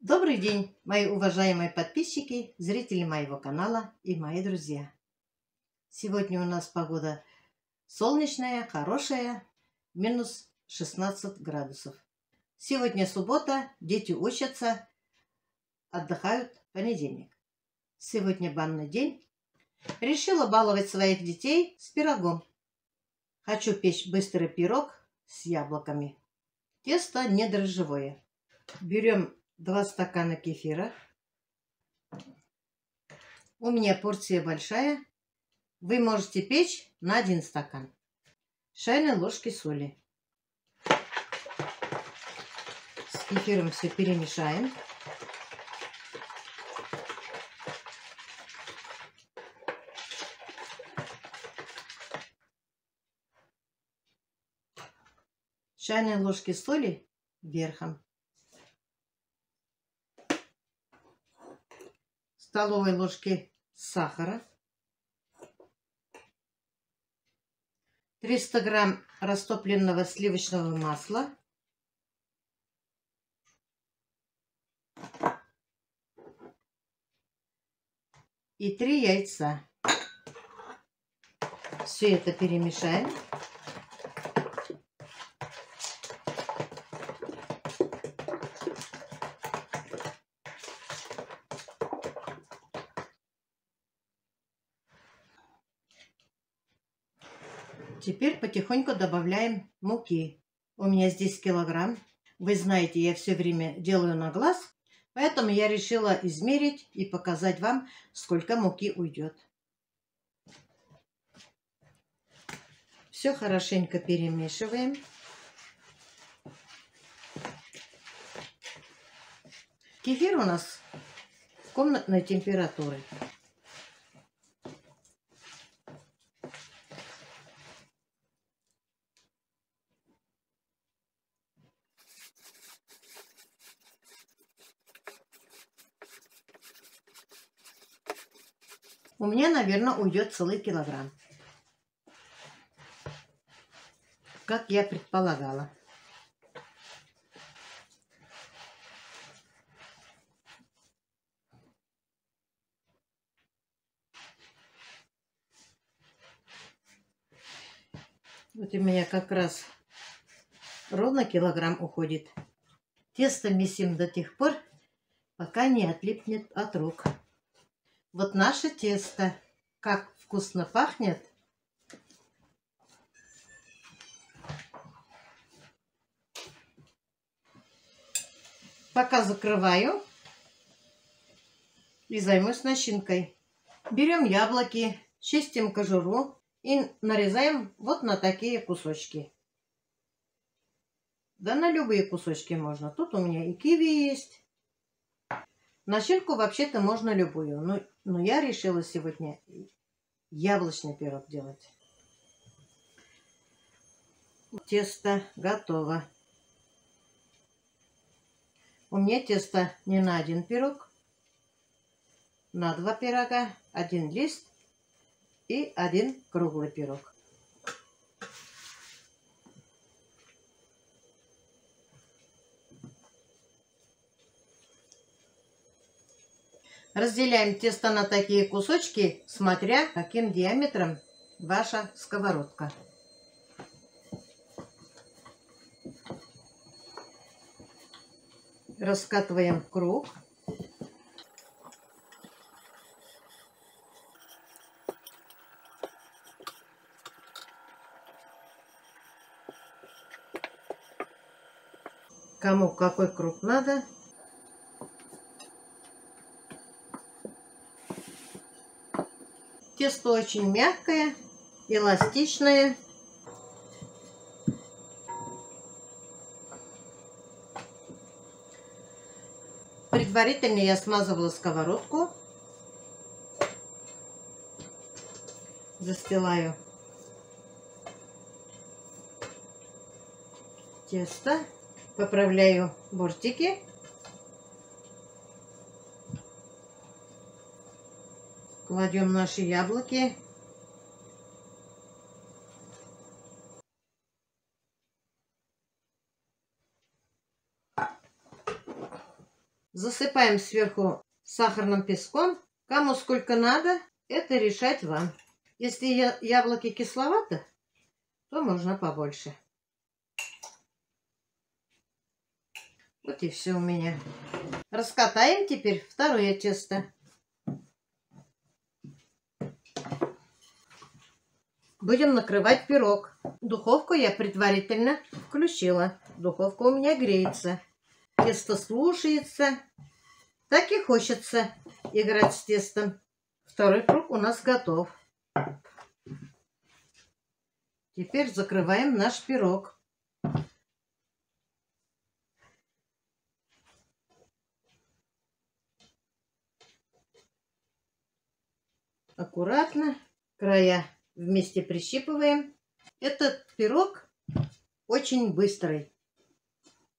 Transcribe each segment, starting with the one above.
Добрый день, мои уважаемые подписчики, зрители моего канала и мои друзья. Сегодня у нас погода солнечная, хорошая, минус 16 градусов. Сегодня суббота, дети учатся, отдыхают понедельник. Сегодня банный день. Решила баловать своих детей с пирогом. Хочу печь быстрый пирог с яблоками. Тесто не дрожжевое. Берем 2 стакана кефира. У меня порция большая. Вы можете печь на 1 стакан. Чайной ложки соли. С кефиром все перемешаем. Чайной ложки соли верхом. Столовой ложки сахара. 300 грамм растопленного сливочного масла. И 3 яйца. Все это перемешаем. Теперь потихоньку добавляем муки. У меня здесь килограмм. Вы знаете, я все время делаю на глаз, поэтому я решила измерить и показать вам, сколько муки уйдет. Все хорошенько перемешиваем. Кефир у нас комнатной температуры. У меня, наверное, уйдет целый килограмм. Как я предполагала. Вот у меня как раз ровно килограмм уходит. Тесто месим до тех пор, пока не отлипнет от рук. Вот наше тесто. Как вкусно пахнет. Пока закрываю и займусь начинкой. Берем яблоки, чистим кожуру и нарезаем вот на такие кусочки. Да на любые кусочки можно. Тут у меня и киви есть. Начинку вообще-то можно любую. Но я решила сегодня яблочный пирог делать. Тесто готово. У меня тесто не на 1 пирог, на 2 пирога, 1 лист и 1 круглый пирог. Разделяем тесто на такие кусочки, смотря каким диаметром ваша сковородка. Раскатываем круг. Кому какой круг надо. Тесто очень мягкое, эластичное. Предварительно я смазывала сковородку. Застилаю тесто. Поправляю бортики. Кладем наши яблоки. Засыпаем сверху сахарным песком. Кому сколько надо, это решать вам. Если яблоки кисловато, то можно побольше. Вот и все у меня. Раскатаем теперь второе тесто. Будем накрывать пирог. Духовку я предварительно включила. Духовка у меня греется. Тесто слушается. Так и хочется играть с тестом. Второй круг у нас готов. Теперь закрываем наш пирог. Аккуратно края вместе прищипываем. Этот пирог очень быстрый.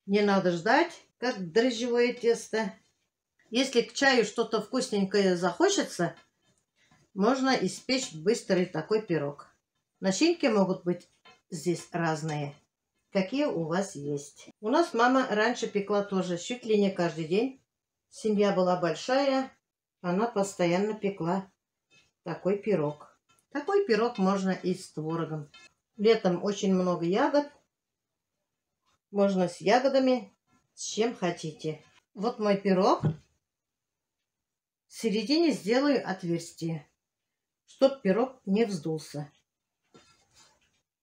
Не надо ждать, как дрожжевое тесто. Если к чаю что-то вкусненькое захочется, можно испечь быстрый такой пирог. Начинки могут быть здесь разные, какие у вас есть. У нас мама раньше пекла тоже чуть ли не каждый день. Семья была большая, она постоянно пекла такой пирог. Такой пирог можно и с творогом. Летом очень много ягод. Можно с ягодами, с чем хотите. Вот мой пирог. В середине сделаю отверстие, чтобы пирог не вздулся.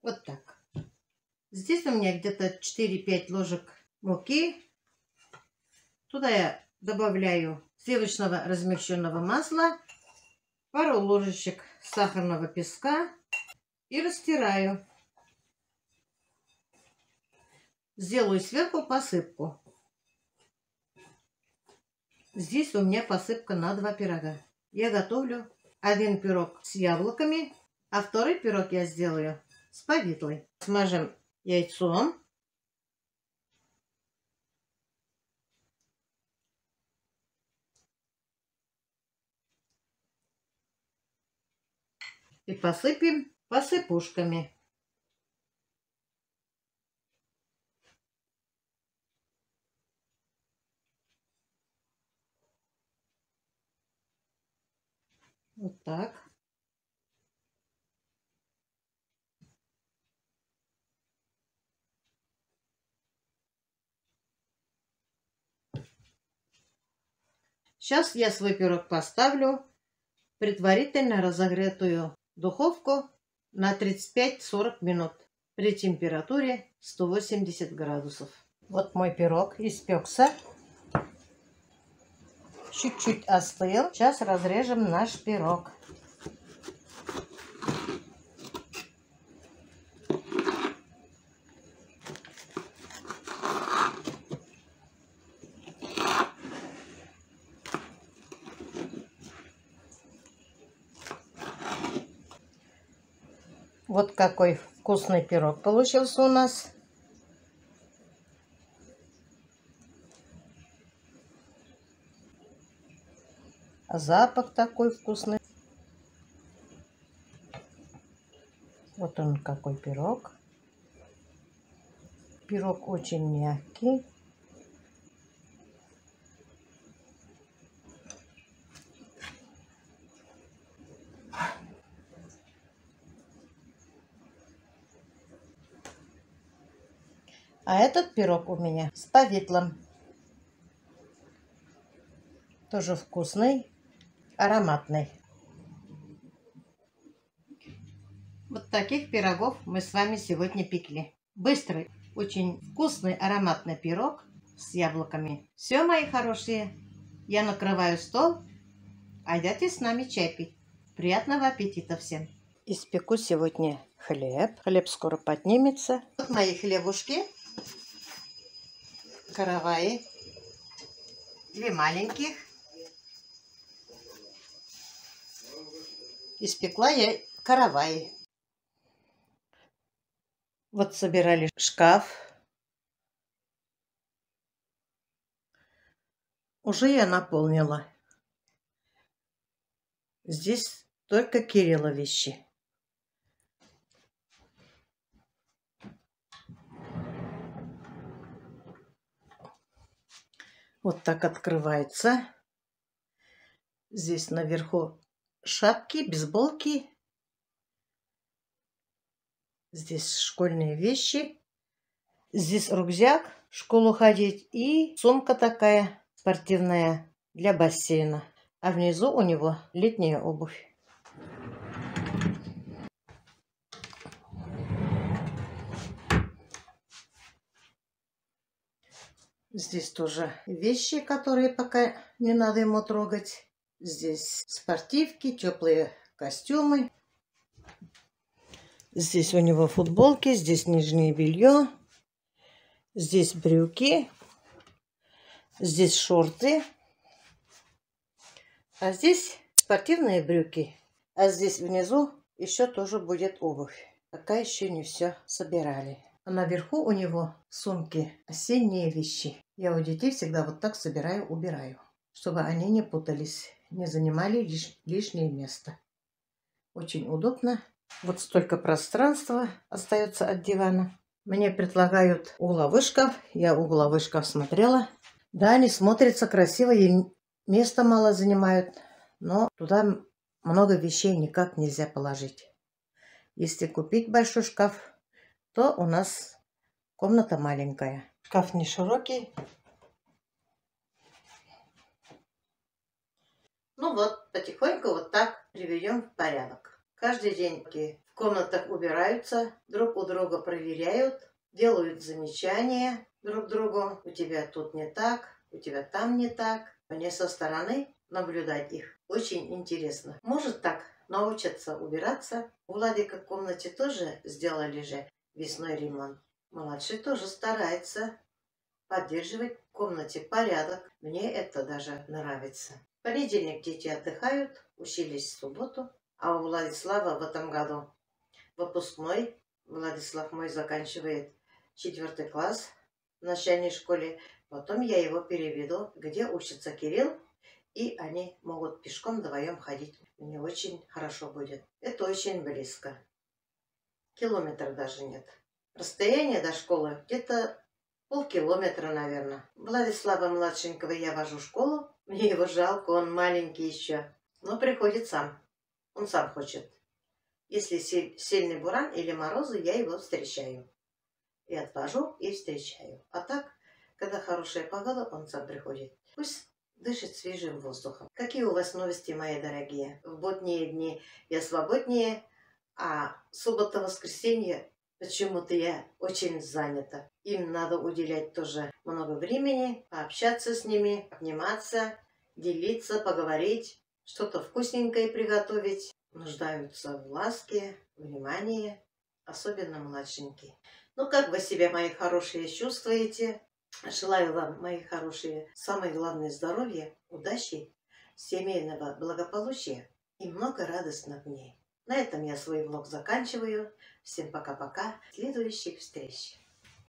Вот так. Здесь у меня где-то 4-5 ложек муки. Туда я добавляю сливочного размягченного масла, пару ложечек сахарного песка и растираю. Сделаю сверху посыпку. Здесь у меня посыпка на 2 пирога. Я готовлю один пирог с яблоками, а второй пирог я сделаю с повидлой. Смажем яйцом. И посыпем посыпушками. Вот так. Сейчас я свой пирог поставлю в предварительно разогретую духовку на 35-40 минут при температуре 180 градусов. Вот мой пирог испекся. Чуть-чуть остыл. Сейчас разрежем наш пирог. Вот какой вкусный пирог получился у нас. Запах такой вкусный. Вот он какой пирог. Пирог очень мягкий. А этот пирог у меня с повидлом. Тоже вкусный, ароматный. Вот таких пирогов мы с вами сегодня пекли. Быстрый, очень вкусный, ароматный пирог с яблоками. Все, мои хорошие, я накрываю стол, а идите с нами чай пить. Приятного аппетита всем! Испеку сегодня хлеб. Хлеб скоро поднимется. Вот мои хлебушки. Караваи. 2 маленьких. Испекла я караваи. Вот собирали шкаф. Уже я наполнила. Здесь только Кирилла вещи. Вот так открывается. Здесь наверху шапки, бейсболки. Здесь школьные вещи. Здесь рюкзак в школу ходить и сумка такая спортивная для бассейна. А внизу у него летняя обувь. Здесь тоже вещи, которые пока не надо ему трогать. Здесь спортивки, теплые костюмы. Здесь у него футболки, здесь нижнее белье. Здесь брюки. Здесь шорты. А здесь спортивные брюки. А здесь внизу еще тоже будет обувь. Пока еще не все собирали. А наверху у него сумки осенние вещи. Я у детей всегда вот так собираю, убираю, чтобы они не путались, не занимали лишнее место. Очень удобно. Вот столько пространства остается от дивана. Мне предлагают угловой шкаф. Я угловой шкаф смотрела. Да, они смотрятся красиво и места мало занимают. Но туда много вещей никак нельзя положить. Если купить большой шкаф, то у нас комната маленькая. Шкаф не широкий. Ну вот, потихоньку вот так приведем в порядок. Каждый день в комнатах убираются, друг у друга проверяют, делают замечания друг другу. У тебя тут не так, у тебя там не так. Мне со стороны наблюдать их очень интересно. Может так научатся убираться. У Владика в комнате тоже сделали же весной ремонт. Младший тоже старается поддерживать в комнате порядок. Мне это даже нравится. В понедельник дети отдыхают, учились в субботу. А у Владислава в этом году выпускной. Владислав мой заканчивает 4 класс в начальной школе. Потом я его переведу, где учится Кирилл. И они могут пешком вдвоем ходить. Мне очень хорошо будет. Это очень близко. Километра даже нет. Расстояние до школы где-то полкилометра, наверное. Владислава младшенького я вожу в школу. Мне его жалко, он маленький еще. Но приходит сам. Он сам хочет. Если сильный буран или морозы, я его встречаю. И отвожу, и встречаю. А так, когда хорошая погода, он сам приходит. Пусть дышит свежим воздухом. Какие у вас новости, мои дорогие? В будние дни я свободнее, а суббота-воскресенье почему-то я очень занята. Им надо уделять тоже много времени, пообщаться с ними, обниматься, делиться, поговорить, что-то вкусненькое приготовить. Нуждаются в ласке, внимании, особенно младшенькие. Ну, как вы себя, мои хорошие, чувствуете? Желаю вам, мои хорошие, самое главное здоровья, удачи, семейного благополучия и много радостных дней. На этом я свой влог заканчиваю. Всем пока-пока. Следующих встреч.